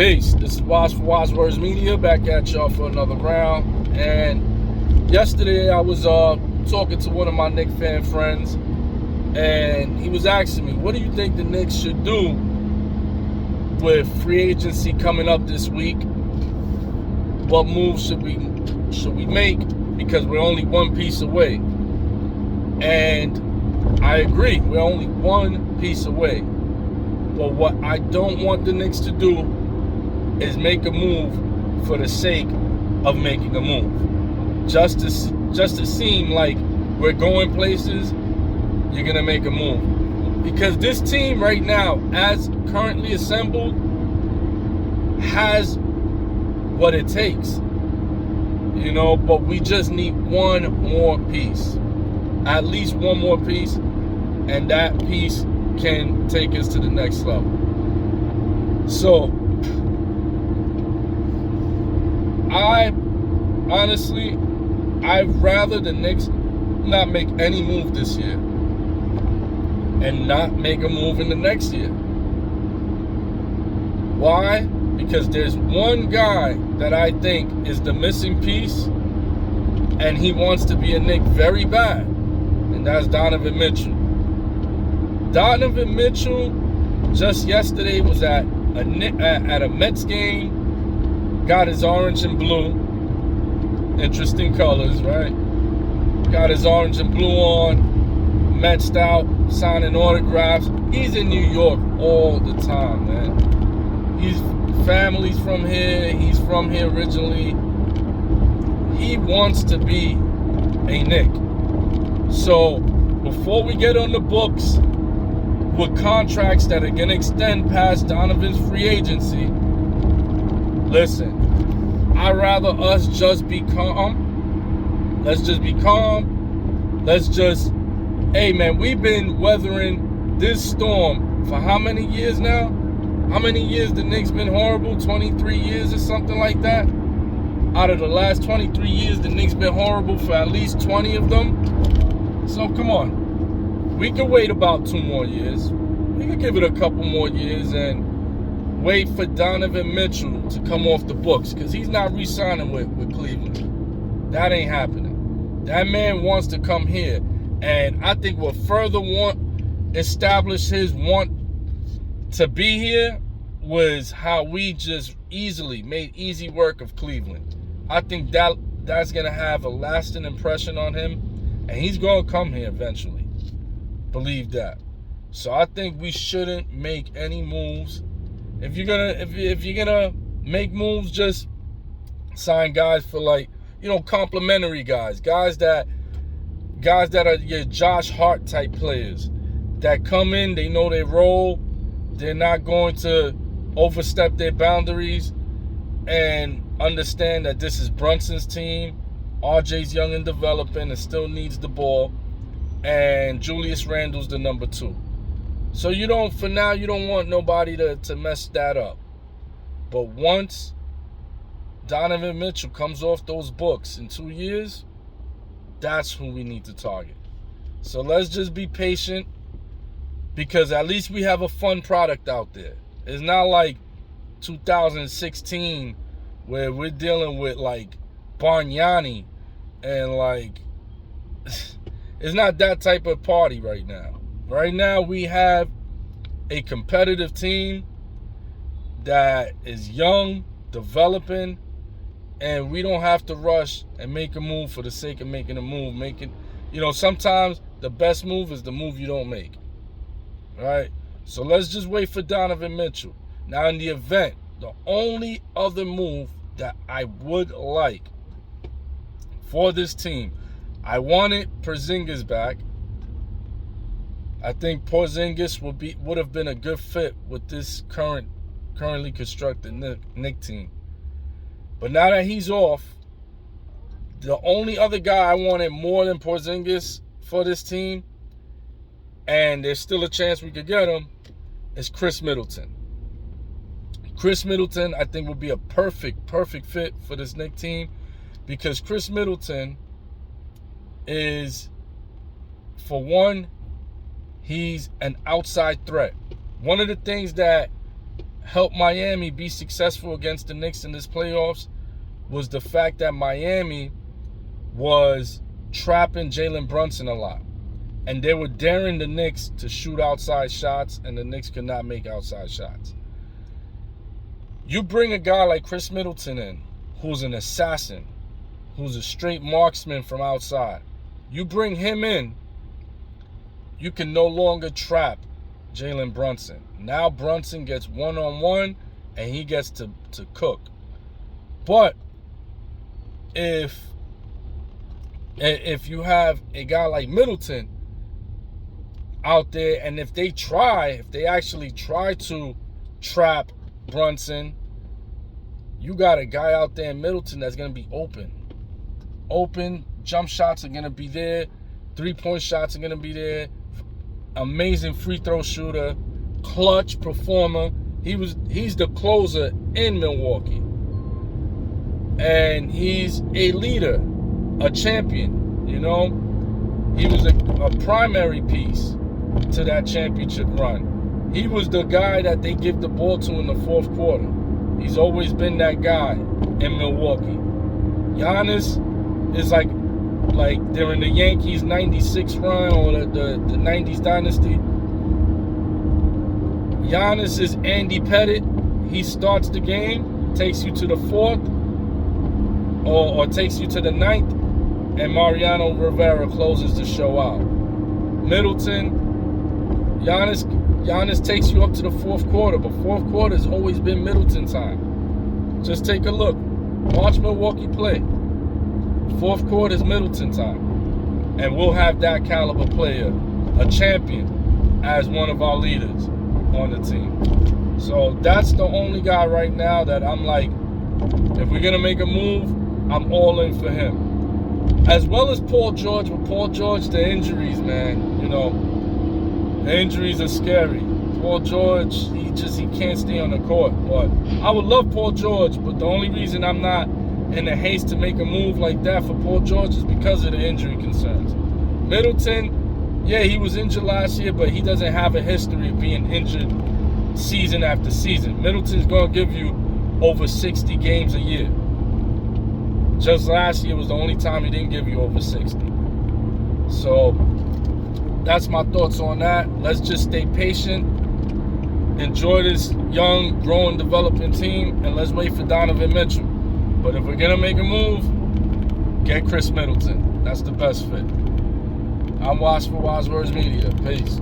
Peace. This is Waz for Waz Words Media, back at y'all for another round. And yesterday I was talking to one of my Knicks fan friends, and he was asking me, what do you think the Knicks should do with free agency coming up this week? What moves should we make? Because we're only one piece away. And I agree, we're only one piece away. But what I don't want the Knicks to do is make a move for the sake of making a move. Just to seem like we're going places, you're gonna make a move. Because this team right now, as currently assembled, has what it takes. But we just need one more piece. At least one more piece, and that piece can take us to the next level. So I'd rather the Knicks not make any move this year and not make a move in the next year. Why? Because there's one guy that I think is the missing piece, and he wants to be a Knick very bad, and that's Donovan Mitchell. Donovan Mitchell just yesterday was at a Mets game, got his orange and blue, interesting colors, right? Got his orange and blue on, Metsed out, signing autographs. He's in New York all the time, man. His family's from here. He's from here originally. He wants to be a Knick. So before we get on the books with contracts that are going to extend past Donovan's free agency, listen, I'd rather us just be calm. Let's just be calm. Hey man, we've been weathering this storm for how many years now? How many years the Knicks been horrible? 23 years or something like that? Out of the last 23 years, the Knicks been horrible for at least 20 of them. So come on. We can wait about 2 more years. We can give it a couple more years and wait for Donovan Mitchell to come off the books, because he's not re-signing with Cleveland. That ain't happening. That man wants to come here. And I think what further establish his want to be here was how we just made easy work of Cleveland. I think that's going to have a lasting impression on him, and he's going to come here eventually. Believe that. So I think we shouldn't make any moves. If you're gonna make moves, just sign guys for complimentary guys that are your Josh Hart type players that come in, they know their role, they're not going to overstep their boundaries, and understand that this is Brunson's team. RJ's young and developing and still needs the ball, and Julius Randle's the number 2. So for now you don't want nobody to mess that up. But once Donovan Mitchell comes off those books in 2 years, that's who we need to target. So let's just be patient, because at least we have a fun product out there. It's not like 2016 where we're dealing with Bargnani and it's not that type of party right now. Right now we have a competitive team that is young, developing, and we don't have to rush and make a move for the sake of making a move. Sometimes the best move is the move you don't make. All right? So let's just wait for Donovan Mitchell. Now, in the event, the only other move that I would like for this team, I wanted Porzingis back. I think Porzingis would have been a good fit with this currently constructed Knicks team. But now that he's off, the only other guy I wanted more than Porzingis for this team, and there's still a chance we could get him, is Chris Middleton. Chris Middleton, I think, would be a perfect fit for this Knicks team, because Chris Middleton is, for one, he's an outside threat. One of the things that helped Miami be successful against the Knicks in this playoffs was the fact that Miami was trapping Jalen Brunson a lot. And they were daring the Knicks to shoot outside shots, and the Knicks could not make outside shots. You bring a guy like Chris Middleton in, who's an assassin, who's a straight marksman from outside. You bring him in, you can no longer trap Jalen Brunson. Now Brunson gets one-on-one, and he gets to cook. But if you have a guy like Middleton out there, and if they actually try to trap Brunson, you got a guy out there in Middleton that's going to be open. Jump shots are going to be there. 3-point shots are going to be there. Amazing free throw shooter. Clutch performer. He's the closer in Milwaukee. And he's a leader, a champion, you know. He was a primary piece to that championship run. He was the guy that they give the ball to in the fourth quarter. He's always been that guy in Milwaukee. Giannis is like during the Yankees 96 run or the 90s dynasty. Giannis is Andy Pettit. He starts the game, takes you to the fourth, or takes you to the ninth, and Mariano Rivera closes the show out. Middleton, Giannis takes you up to the fourth quarter, but fourth quarter has always been Middleton time. Just take a look. Watch Milwaukee play. Fourth quarter is Middleton time. And we'll have that caliber player, a champion, as one of our leaders on the team. So that's the only guy right now that I'm like, if we're going to make a move, I'm all in for him. As well as Paul George. But Paul George, the injuries, man, you know, the injuries are scary. Paul George, he can't stay on the court. But I would love Paul George, but the only reason I'm not in a haste to make a move like that for Paul George is because of the injury concerns. Middleton, yeah, he was injured last year, but he doesn't have a history of being injured season after season. Middleton's going to give you over 60 games a year. Just last year was the only time he didn't give you over 60. So that's my thoughts on that. Let's just stay patient. Enjoy this young, growing, developing team, and let's wait for Donovan Mitchell. But if we're going to make a move, get Chris Middleton. That's the best fit. I'm Wash for Wise Words Media. Peace.